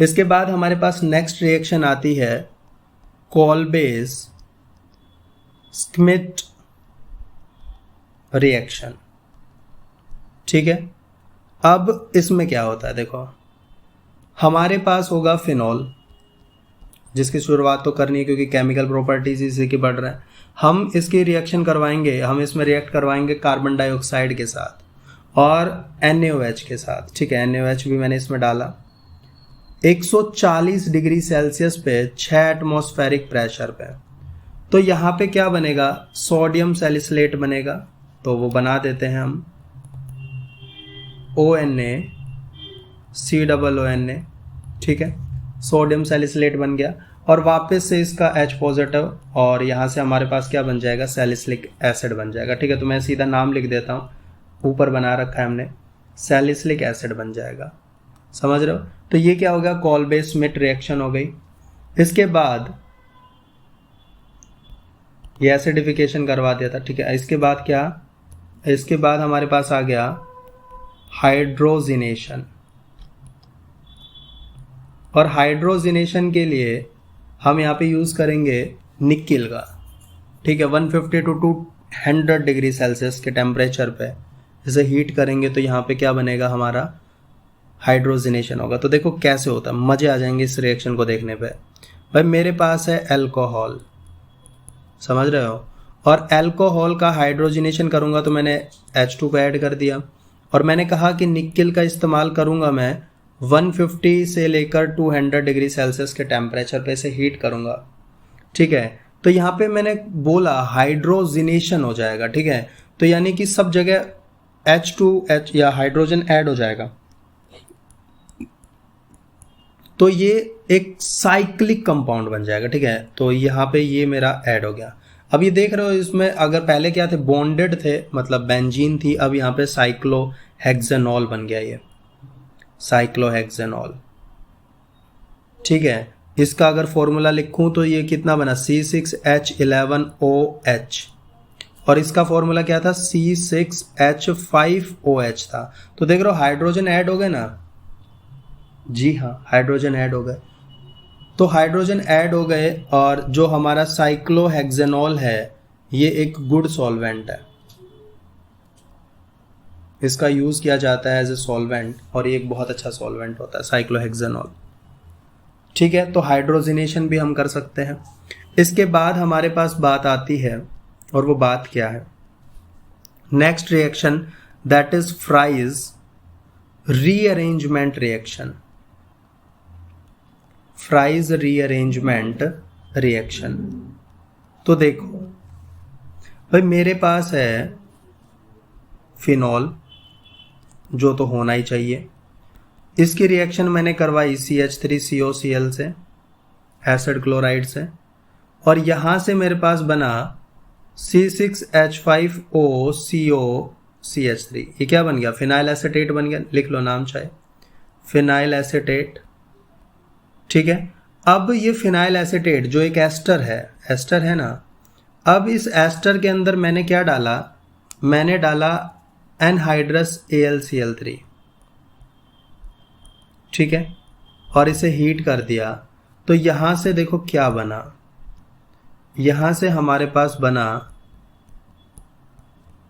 इसके बाद हमारे पास नेक्स्ट रिएक्शन आती है कॉलबेस स्मिथ रिएक्शन। ठीक है, अब इसमें क्या होता है, देखो हमारे पास होगा फिनॉल, जिसकी शुरुआत तो करनी है क्योंकि केमिकल प्रॉपर्टीज इसी की बढ़ रहा है। हम इसकी रिएक्शन करवाएंगे, हम इसमें रिएक्ट करवाएंगे कार्बन डाइऑक्साइड के साथ और NaOH के साथ। ठीक है, NaOH भी मैंने इसमें डाला 140 डिग्री सेल्सियस पे 6 एटमॉस्फेरिक प्रेशर पे। तो यहाँ पे क्या बनेगा, सोडियम सैलिसिलेट बनेगा, तो वो बना देते हैं हम ONA COONA। ठीक है, सोडियम सैलिसिलेट बन गया, और वापस से इसका H पॉजिटिव, और यहाँ से हमारे पास क्या बन जाएगा, सैलिसिलिक एसिड बन जाएगा। ठीक है, तो मैं सीधा नाम लिख देता हूँ, ऊपर बना रखा है हमने, सैलिसिलिक एसिड बन जाएगा। समझ रहे हो? तो ये क्या हो गया, कॉलबेस स्मिथ रिएक्शन हो गई। इसके बाद ये एसिडिफिकेशन करवा दिया था। ठीक है, इसके बाद क्या, इसके बाद हमारे पास आ गया हाइड्रोजिनेशन, और हाइड्रोजिनेशन के लिए हम यहाँ पे यूज़ करेंगे निकिल का। ठीक है, 150 to 200 डिग्री सेल्सियस के टेम्परेचर पे इसे हीट करेंगे, तो यहाँ पे क्या बनेगा, हमारा हाइड्रोजिनेशन होगा। तो देखो कैसे होता है, मज़े आ जाएंगे इस रिएक्शन को देखने पे। भाई मेरे पास है एल्कोहल, समझ रहे हो, और एल्कोहल का हाइड्रोजिनेशन करूँगा तो मैंने H2 को ऐड कर दिया, और मैंने कहा कि निकिल का इस्तेमाल करूँगा मैं 150 से लेकर 200 डिग्री सेल्सियस के टेम्परेचर पे इसे हीट करूँगा। ठीक है, तो यहाँ पे मैंने बोला हाइड्रोजिनेशन हो जाएगा। ठीक है, तो यानी कि सब जगह H2H या हाइड्रोजन ऐड हो जाएगा, तो ये एक साइक्लिक कंपाउंड बन जाएगा। ठीक है, तो यहाँ पे ये मेरा ऐड हो गया। अब ये देख रहे हो, इसमें अगर पहले क्या थे, बॉन्डेड थे, मतलब बेंजीन थी, अब यहाँ पे साइक्लोहेक्सेनॉल बन गया, ये साइक्लोहेक्सेनॉल। ठीक है, इसका अगर फॉर्मूला लिखूं तो ये कितना बना, C6H11OH, और इसका फॉर्मूला क्या था, C6H5OH था। तो देख रहे हो हाइड्रोजन ऐड हो गए ना, जी हाँ हाइड्रोजन ऐड हो गए। तो हाइड्रोजन ऐड हो गए, और जो हमारा साइक्लोहेक्सेनॉल है ये एक गुड सॉल्वेंट है, इसका यूज़ किया जाता है एज ए सॉल्वेंट, और ये एक बहुत अच्छा सॉल्वेंट होता है साइक्लोहेक्सेनॉल। ठीक है, तो हाइड्रोजिनेशन भी हम कर सकते हैं। इसके बाद हमारे पास बात आती है, और वो बात क्या है, next reaction that is fries rearrangement reaction. Fries rearrangement reaction. तो देखो भाई, मेरे पास है फिनॉल, जो तो होना ही चाहिए। इसकी रिएक्शन मैंने करवाई CH3COCl से, एसिड क्लोराइड से, और यहां से मेरे पास बना C6H5OCOCH3। ये क्या बन गया? फिनाइल एसीटेट बन गया। लिख लो नाम चाहे, फिनाइल एसीटेट। ठीक है, अब ये फिनाइल एसीटेट जो एक एस्टर है ना, अब इस एस्टर के अंदर मैंने क्या डाला? मैंने डाला एनहाइड्रस AlCl3। ठीक है, और इसे हीट कर दिया, तो यहां से देखो क्या बना। यहां से हमारे पास बना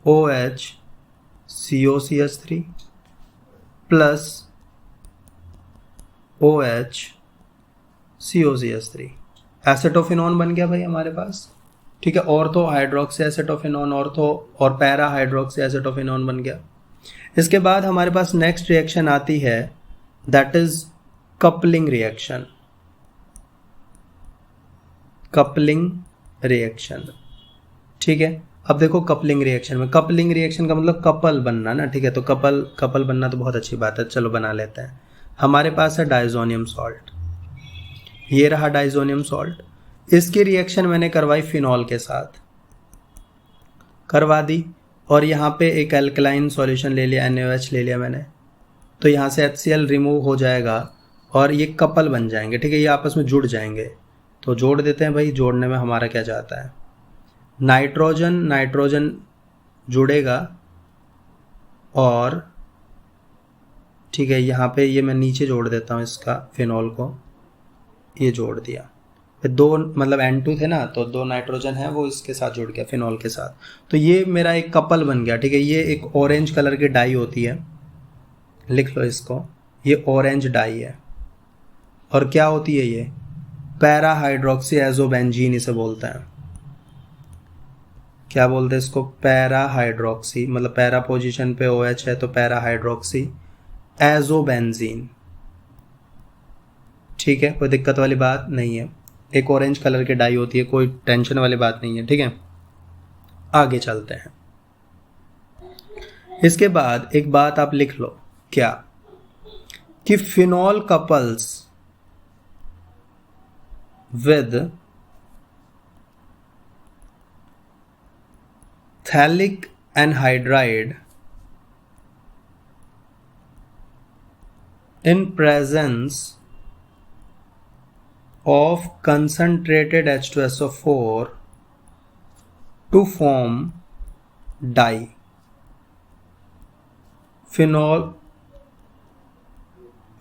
OHCOCH3 प्लस OHCOCH3, एसेटोफिनॉन बन गया भाई हमारे पास। ठीक है, ऑर्थो हाइड्रोक्सी एसेटोफिनॉन, ऑर्थो और पैरा हाइड्रोक्सी एसेटोफिनॉन बन गया। इसके बाद हमारे पास नेक्स्ट रिएक्शन आती है, that is coupling reaction. Coupling reaction. ठीक है, अब देखो कपलिंग रिएक्शन में, कपलिंग रिएक्शन का मतलब कपल बनना ना। ठीक है, तो कपल बनना तो बहुत अच्छी बात है, चलो बना लेते हैं। हमारे पास है डाइजोनियम सॉल्ट, ये रहा डाइजोनियम सॉल्ट। इसकी रिएक्शन मैंने करवाई फिनॉल के साथ, करवा दी, और यहाँ पे एक एल्कलाइन सॉल्यूशन ले लिया, NaOH ले लिया मैंने, तो यहाँ से HCl रिमूव हो जाएगा और ये कपल बन जाएंगे। ठीक है, ये आपस में जुड़ जाएंगे, तो जोड़ देते हैं भाई। जोड़ने में हमारा क्या जाता है, नाइट्रोजन जुड़ेगा, और ठीक है, यहाँ पे ये मैं नीचे जोड़ देता हूँ इसका, फिनॉल को ये जोड़ दिया। फिर दो, मतलब N2 थे ना, तो 2 नाइट्रोजन है, वो इसके साथ जुड़ गया फिनॉल के साथ, तो ये मेरा एक कपल बन गया। ठीक है, ये एक ऑरेंज कलर की डाई होती है, लिख लो इसको, ये ऑरेंज डाई है। और क्या होती है ये? पैरा हाइड्रोक्सी एजोबेंजीन इसे बोलते हैं। क्या बोलते हैं इसको? पैरा हाइड्रोक्सी, मतलब पैरा पोजीशन पे OH है तो पैरा हाइड्रोक्सी एजोबेंजीन। ठीक है, कोई दिक्कत वाली बात नहीं है, एक ऑरेंज कलर की डाई होती है, कोई टेंशन वाली बात नहीं है। ठीक है, आगे चलते हैं। इसके बाद एक बात आप लिख लो, क्या कि phenol couples with phthalic anhydride in presence of concentrated H2SO4 to form dye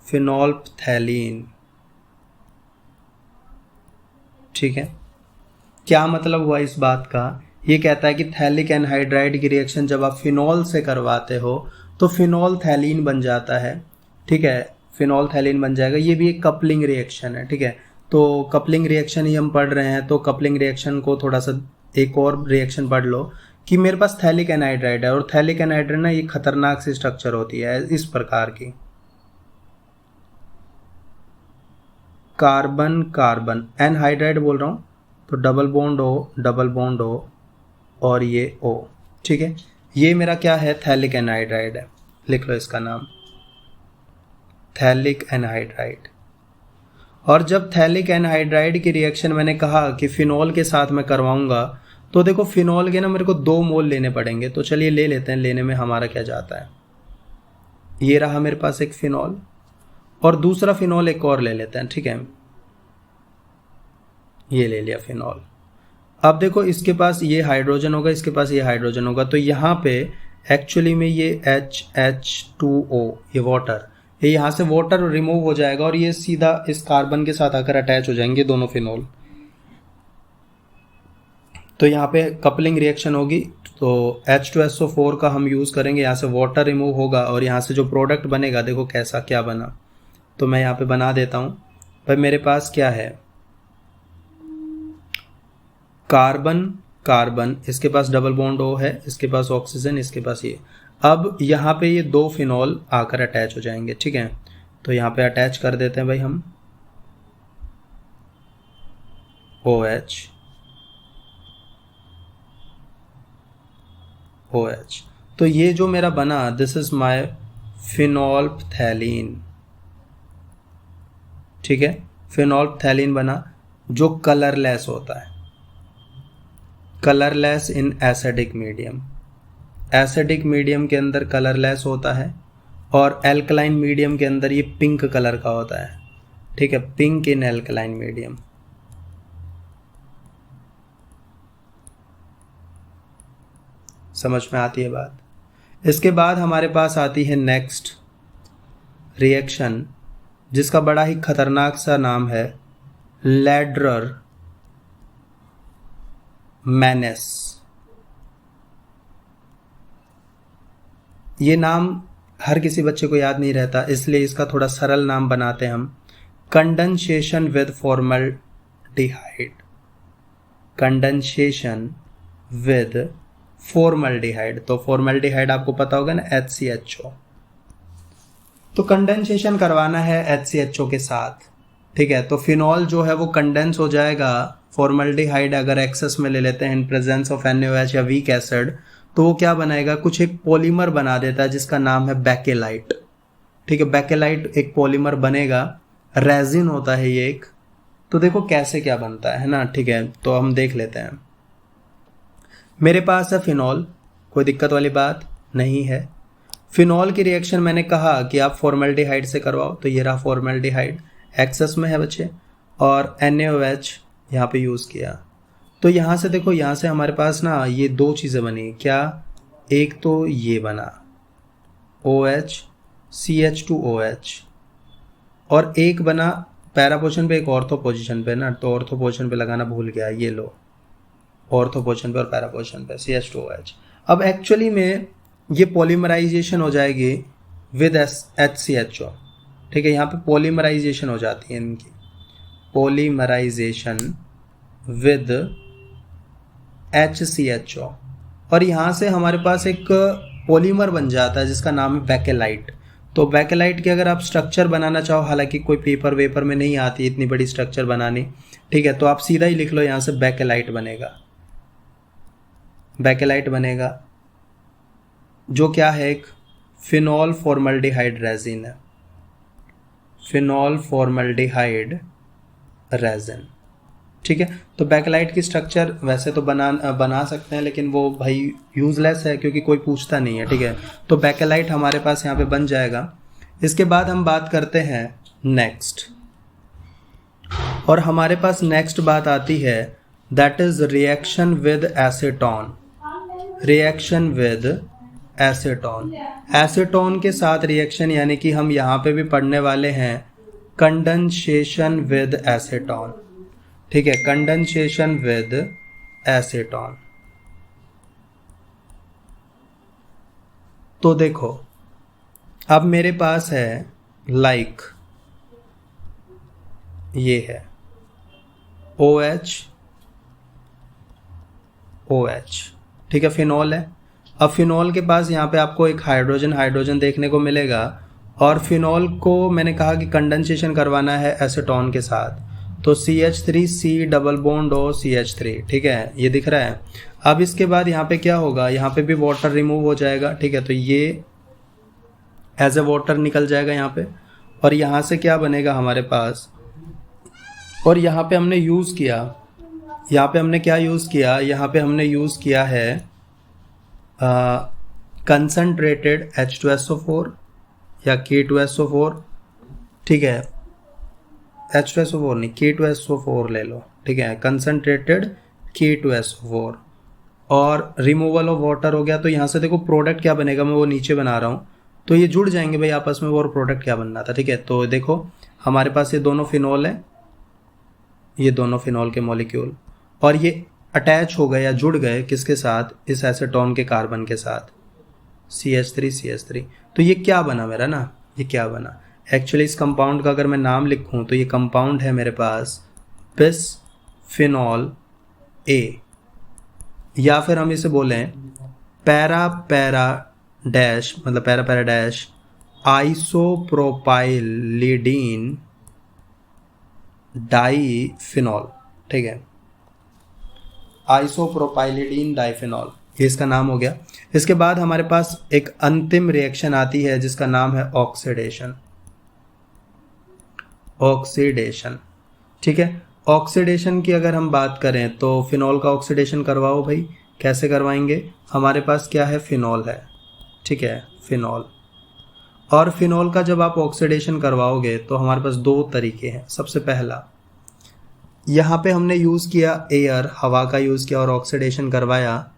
phenolphthalein। ठीक है, क्या मतलब हुआ इस बात का? ये कहता है कि थैलिक एनहाइड्राइड की रिएक्शन जब आप फिनॉल से करवाते हो तो फिनॉल थैलीन बन जाता है। ठीक है, फिनॉल थैलीन बन जाएगा। ये भी एक कपलिंग रिएक्शन है। ठीक है, तो कपलिंग रिएक्शन ही हम पढ़ रहे हैं, तो कपलिंग रिएक्शन को थोड़ा सा एक और रिएक्शन पढ़ लो कि मेरे पास थैलिक एनहाइड्राइड है, और थैलिक एनहाइड्राइड ना ये खतरनाक सी स्ट्रक्चर होती है इस प्रकार की, कार्बन कार्बन एनहाइड्राइड बोल रहा हूँ, तो डबल बॉन्ड O और ये O। ठीक है, ये मेरा क्या है? थैलिक एनहाइड्राइड है। लिख लो इसका नाम, थैलिक एनहाइड्राइड। और जब थैलिक एनहाइड्राइड की रिएक्शन मैंने कहा कि फिनॉल के साथ मैं करवाऊंगा, तो देखो फिनॉल के ना मेरे को 2 मोल लेने पड़ेंगे, तो चलिए ले लेते हैं। लेने में हमारा क्या जाता है, ये रहा मेरे पास एक फिनॉल, और दूसरा फिनॉल एक और ले लेते हैं। ठीक है, ये ले लिया फिनॉल। अब देखो इसके पास ये हाइड्रोजन होगा, इसके पास ये हाइड्रोजन होगा, तो यहाँ पे एक्चुअली में ये HH2O, ये वाटर, ये यहाँ से वाटर रिमूव हो जाएगा और ये सीधा इस कार्बन के साथ आकर अटैच हो जाएंगे दोनों फिनॉल। तो यहाँ पे कपलिंग रिएक्शन होगी, तो H2SO4 का हम यूज़ करेंगे, यहाँ से वाटर रिमूव होगा और यहाँ से जो प्रोडक्ट बनेगा देखो कैसा क्या बना। तो मैं यहाँ पे बना देता हूँ भाई मेरे पास क्या है, कार्बन कार्बन, इसके पास डबल बॉन्ड O है, इसके पास ऑक्सीजन, इसके पास ये। अब यहाँ पे ये 2 फिनॉल आकर अटैच हो जाएंगे, ठीक है। तो यहाँ पे अटैच कर देते हैं भाई हम OH OH। तो ये जो मेरा बना, दिस इज माय फिनोल्फथैलीन, ठीक है। फिनोल्फथैलीन बना जो कलरलेस होता है, colourless in acidic medium. Acidic medium के अंदर कलरलेस होता है और एल्कलाइन मीडियम के अंदर ये पिंक कलर का होता है, ठीक है, पिंक इन एल्कलाइन मीडियम। समझ में आती है बात। इसके बाद हमारे पास आती है नेक्स्ट रिएक्शन, जिसका बड़ा ही खतरनाक सा नाम है लैड्रर मैनेस। ये नाम हर किसी बच्चे को याद नहीं रहता, इसलिए इसका थोड़ा सरल नाम बनाते हैं हम, condensation with formaldehyde. Condensation with formaldehyde. तो फॉर्मल्डिहाइड आपको पता होगा ना, HCHO। तो कंडेंसेशन करवाना है HCHO के साथ, ठीक है। तो फिनॉल जो है वो कंडेंस हो जाएगा, फॉर्मल्डिहाइड अगर एक्सेस में ले लेते हैं इन प्रेजेंस ऑफ NaOH या वीक एसिड, तो वो क्या बनाएगा, कुछ एक पॉलीमर बना देता है जिसका नाम है बेकेलाइट, ठीक है। बेकेलाइट एक पॉलीमर बनेगा, रेजिन होता है ये एक। तो देखो कैसे क्या बनता है ना, ठीक है। तो हम देख लेते हैं। मेरे पास है फिनॉल, कोई दिक्कत वाली बात नहीं है। फिनॉल की रिएक्शन मैंने कहा कि आप फॉर्मल्डिहाइड से करवाओ, तो ये रहा फॉर्मल्डिहाइड, एक्सेस में है बच्चे, और NaOH यहाँ पे यूज़ किया। तो यहाँ से देखो, यहाँ से हमारे पास ना ये 2 चीज़ें बनी, क्या, एक तो ये बना OH CH2OH, और एक बना पैरा पोजिशन पे, एक ऑर्थो पोजिशन पे ना, तो ऑर्थो पोजिशन पे लगाना भूल गया, ये लो, ऑर्थो पोजिशन पे और पैरा पोजिशन पे CH2OH। अब एक्चुअली में ये पॉलीमराइजेशन हो जाएगी विद HCHO, ठीक है। यहाँ पे पॉलीमराइजेशन हो जाती है इनकी, पॉलीमराइजेशन विद HCHO, और यहाँ से हमारे पास एक पॉलीमर बन जाता है जिसका नाम है बेकेलाइट। तो बेकेलाइट के अगर आप स्ट्रक्चर बनाना चाहो, हालांकि कोई पेपर वेपर में नहीं आती इतनी बड़ी स्ट्रक्चर बनानी, ठीक है, तो आप सीधा ही लिख लो यहाँ से बेकेलाइट बनेगा। बेकेलाइट बनेगा जो क्या है, एक फिनॉल फॉर्मल्डिहाइड रेजिन है, फिनॉल फॉर्मल्डिहाइड रेजिन, ठीक है। तो बेकेलाइट की स्ट्रक्चर वैसे तो बना सकते हैं, लेकिन वो भाई यूजलेस है क्योंकि कोई पूछता नहीं है, ठीक है। तो बेकेलाइट हमारे पास यहाँ पे बन जाएगा। इसके बाद हम बात करते हैं नेक्स्ट, और हमारे पास नेक्स्ट बात आती है, that is reaction with acetone. Reaction with acetone, acetone के साथ रिएक्शन, यानी कि हम यहाँ पे भी पढ़ने वाले हैं कंडेंसेशन विद एसीटोन, ठीक है, कंडेंसेशन विद एसीटोन। तो देखो अब मेरे पास है लाइक ये है OH OH, ठीक है, फिनॉल है। अब फिनॉल के पास यहाँ पे आपको एक हाइड्रोजन देखने को मिलेगा, और फिनॉल को मैंने कहा कि कंडेंसेशन करवाना है एसीटोन के साथ, तो CH3C double bond O CH3, ठीक है, ये दिख रहा है। अब इसके बाद यहाँ पे क्या होगा, यहाँ पे भी वाटर रिमूव हो जाएगा, ठीक है, तो ये एज ए वाटर निकल जाएगा यहाँ पे, और यहाँ से क्या बनेगा हमारे पास, और यहाँ पे हमने यूज़ किया, यहाँ पे हमने क्या यूज़ किया, यहाँ पे हमने यूज़ किया है कंसनट्रेटेड H2SO4 या K2SO4, ठीक है, H2SO4 नहीं, K2SO4 ले लो, ठीक है, कंसनट्रेटेड K2SO4, और रिमूवल ऑफ वाटर हो गया। तो यहाँ से देखो प्रोडक्ट क्या बनेगा, मैं वो नीचे बना रहा हूँ, तो ये जुड़ जाएंगे भाई आपस में, वो और प्रोडक्ट क्या बनना था, ठीक है। तो देखो हमारे पास ये दोनों फिनॉल है, ये दोनों फिनॉल के मॉलिक्यूल, और ये अटैच हो गए या जुड़ गए किसके साथ, इस एसीटोन के कार्बन के साथ, CH3 CH3। तो ये क्या बना मेरा ना, ये क्या बना, एक्चुअली इस कंपाउंड का अगर मैं नाम लिखूं तो ये कंपाउंड है मेरे पास बिसफिनॉल ए, या फिर हम इसे बोलें पैरा पैरा डैश, मतलब पैरा पैरा डैश आइसोप्रोपाइलिडीन डाईफिनॉल। ठीक है, आइसोप्रोपाइलिडीन डाईफिनॉल, ये इसका नाम हो गया। इसके बाद हमारे पास एक अंतिम रिएक्शन आती है जिसका नाम है ऑक्सीडेशन। ऑक्सीडेशन, ठीक है। ऑक्सीडेशन की अगर हम बात करें तो फिनॉल का ऑक्सीडेशन करवाओ भाई, कैसे करवाएंगे? हमारे पास क्या है, फिनॉल है, ठीक है, फिनॉल। और फिनॉल का जब आप ऑक्सीडेशन करवाओगे तो हमारे पास दो तरीके हैं। सबसे पहला, यहाँ पे हमने यूज़ किया एयर, हवा का यूज़ किया और ऑक्सीडेशन करवाया,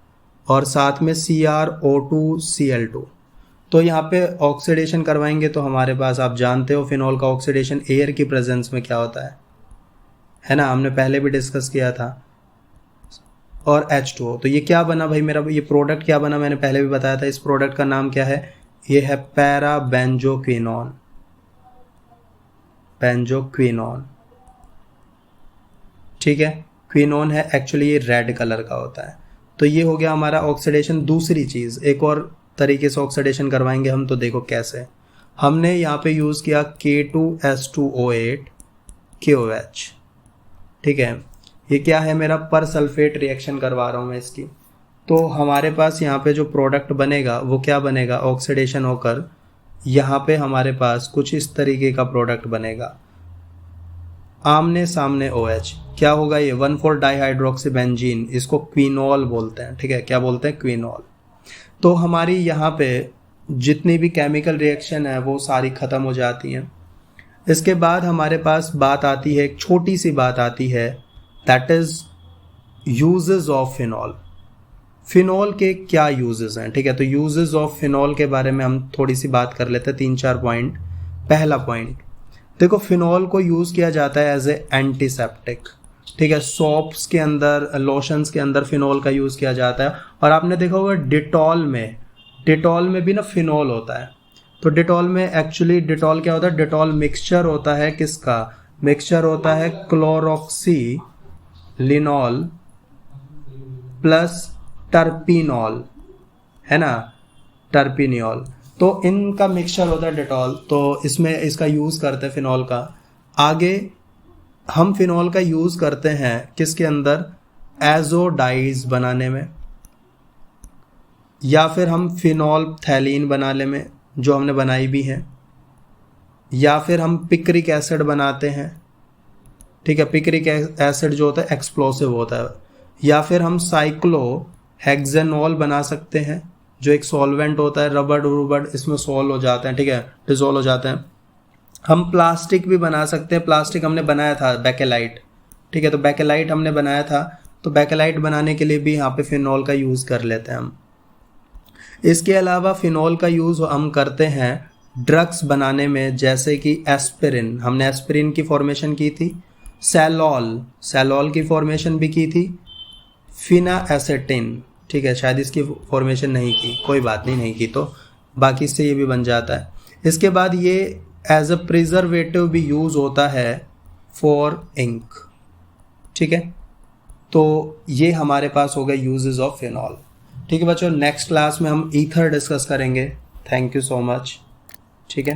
और साथ में CrO2Cl2। तो यहाँ पे ऑक्सीडेशन करवाएंगे तो हमारे पास, आप जानते हो फिनॉल का ऑक्सीडेशन एयर की प्रेजेंस में क्या होता है ना, हमने पहले भी डिस्कस किया था। और H2O, तो ये क्या बना भाई मेरा, ये प्रोडक्ट क्या बना, मैंने पहले भी बताया था। इस प्रोडक्ट का नाम क्या है, ये है पैराबेंजोक्विनोन। बेंजोक्विनोन, ठीक है। क्विनोन है, एक्चुअली ये रेड कलर का होता है। तो ये हो गया हमारा ऑक्सीडेशन। दूसरी चीज़, एक और तरीके से ऑक्सीडेशन करवाएंगे हम, तो देखो कैसे। हमने यहाँ पे यूज़ किया K2S2O8 KOH, ठीक है। ये क्या है मेरा, पर सल्फेट रिएक्शन करवा रहा हूँ मैं इसकी। तो हमारे पास यहाँ पे जो प्रोडक्ट बनेगा वो क्या बनेगा, ऑक्सीडेशन होकर यहाँ पे हमारे पास कुछ इस तरीके का प्रोडक्ट बनेगा, आमने सामने OH। क्या होगा ये, 1,4 डाईहाइड्रोक्सीबेंजीन, इसको क्विनॉल बोलते हैं, ठीक है। क्या बोलते हैं, क्विनॉल। तो हमारी यहाँ पे जितनी भी केमिकल रिएक्शन है वो सारी ख़त्म हो जाती हैं। इसके बाद हमारे पास बात आती है, एक छोटी सी बात आती है, that is uses of phenol. Phenol के क्या यूजेस हैं, ठीक है। तो यूजेस ऑफ फिनॉल के बारे में हम थोड़ी सी बात कर लेते हैं, 3-4 पॉइंट। पहला पॉइंट, देखो फिनॉल को यूज़ किया जाता है एज ए एंटीसेप्टिक, ठीक है। सोप्स के अंदर, लोशंस के अंदर फिनॉल का यूज़ किया जाता है। और आपने देखा होगा डिटॉल में भी ना फिनॉल होता है। तो डिटॉल में एक्चुअली, डिटॉल क्या होता है, डिटॉल मिक्सचर होता है किसका, मिक्सचर होता है क्लोरोक्सीलिनॉल प्लस टर्पिनॉल, है ना, टर्पिनियोल। तो इनका मिक्सचर होता है डिटॉल। तो इसमें इसका यूज़ करते हैं फिनॉल का। आगे हम फिनॉल का यूज़ करते हैं किसके अंदर, एजोडाइज बनाने में, या फिर हम फिनॉल थैलीन बनाने में, जो हमने बनाई भी है, या फिर हम पिक्रिक एसिड बनाते हैं, ठीक है। पिक्रिक एसिड जो होता है एक्सप्लोसिव होता है। या फिर हम साइक्लोहेक्सेनॉल बना सकते हैं, जो एक सॉल्वेंट होता है, रबड़ इसमें सॉल्व हो जाते हैं, ठीक है, डिजोल्व हो जाते हैं। हम प्लास्टिक भी बना सकते हैं। प्लास्टिक हमने बनाया था बेकेलाइट, ठीक है। तो बेकेलाइट हमने बनाया था, तो बेकेलाइट बनाने के लिए भी यहाँ पे फिनॉल का यूज़ कर लेते हैं हम। इसके अलावा फिनॉल का यूज़ हम करते हैं ड्रग्स बनाने में, जैसे कि एस्पिरिन, हमने एस्पिरिन की फॉर्मेशन की थी। सैलॉल की फॉर्मेशन भी की थी। फिनाएसेटिन, ठीक है, शायद इसकी फॉर्मेशन नहीं की, कोई बात नहीं की, तो बाकी से ये भी बन जाता है। इसके बाद ये एज अ प्रिजर्वेटिव भी यूज़ होता है फॉर इंक, ठीक है। तो ये हमारे पास हो गए यूजेस ऑफ फिनॉल, ठीक है बच्चों। नेक्स्ट क्लास में हम ईथर डिस्कस करेंगे। थैंक यू सो मच, ठीक है।